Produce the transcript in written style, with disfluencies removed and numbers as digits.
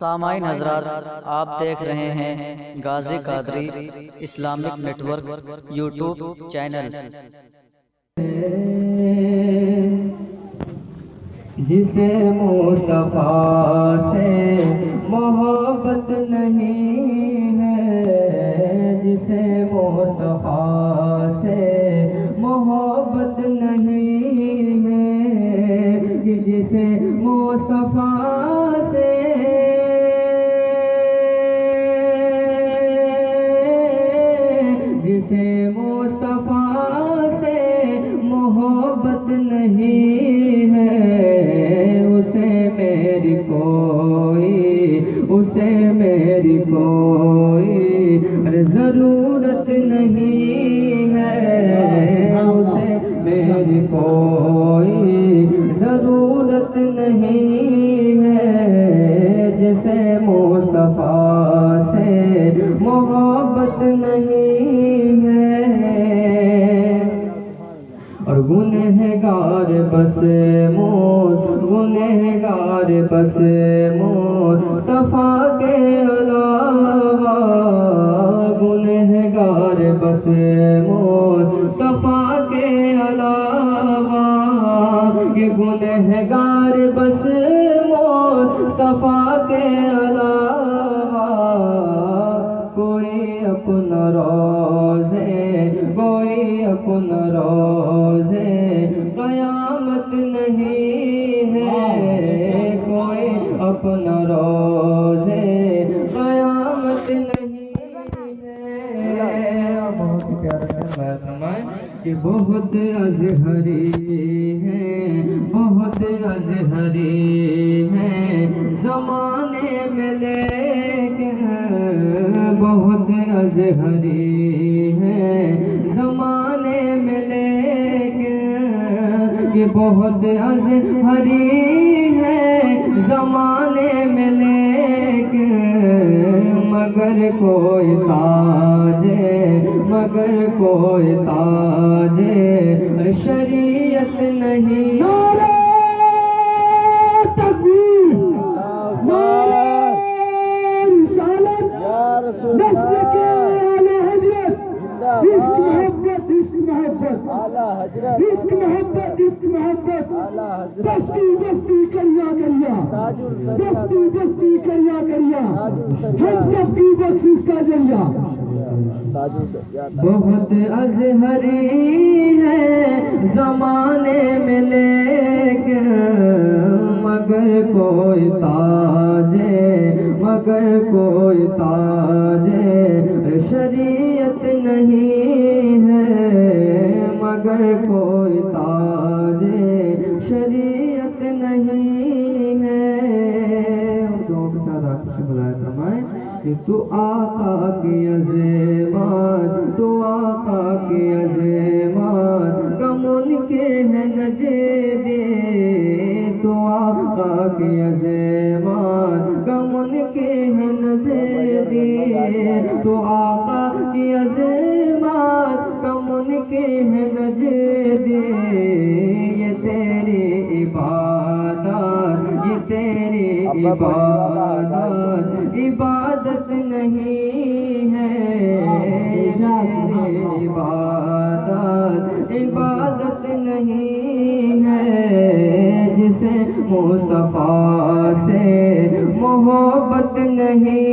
سامعین حضرات، آپ دیکھ رہے ہیں Ghazi Qadri Islamic network YouTube channel. جسے مصطفیٰ سے محبت نہیں ہے، جسے مصطفیٰ سے محبت نہیں ہے، جسے مصطفیٰ سے محبت نہیں ہے، اسے میری کوئی ضرورت نہیں ہے، اسے میری کوئی ضرورت نہیں ہے، جسے مصطفیٰ سے محبت نہیں ہے۔ اور گنہگار بس مصطفیٰ کے علاوہ، گنہگار بس مصطفیٰ کے علاوہ، یہ گنہگار بس مصطفیٰ کے علاوہ، کوئی اپنا روزے قیامت نہیں ہے، کوئی اپنا روزے قیامت نہیں ہے۔ بہت پیارا فرمائیں کہ بہت ازہری ہیں زمانے میں، لیکن بہت ازہری ہیں زمانے میں، لیکن یہ بہت ازہری ہے زمانے میں، لیکن مگر کوئی تاج شریعت نہیں۔ نعرہ تکبیر، نعرہ رسالت، نسل کے اعلی حضرت، عشق محبت، عشق محبت، عشق محبت، عشق محبت، بستی بستی کریا ہم سب کی بخشش کا ذریعہ۔ بہت ازہری ہے زمانے میں، لیکن مگر کوئی تاج شریعت نہیں ہے، مگر کوئی تاج شریعت نہیں ہے۔ دعاؤں کے ساتھ آپ کو بلائے فرمائیں کہ تو آقا کی عظمت کا منکر ہے نجدی، تو آقا کی عظمت کا منکر ہے نجدی، تو آقا کی عظمت کا منکر ہے نجدی، یہ تیری عبادت نہیں ہے، عبادت نہیں ہے، جسے مصطفیٰ سے محبت نہیں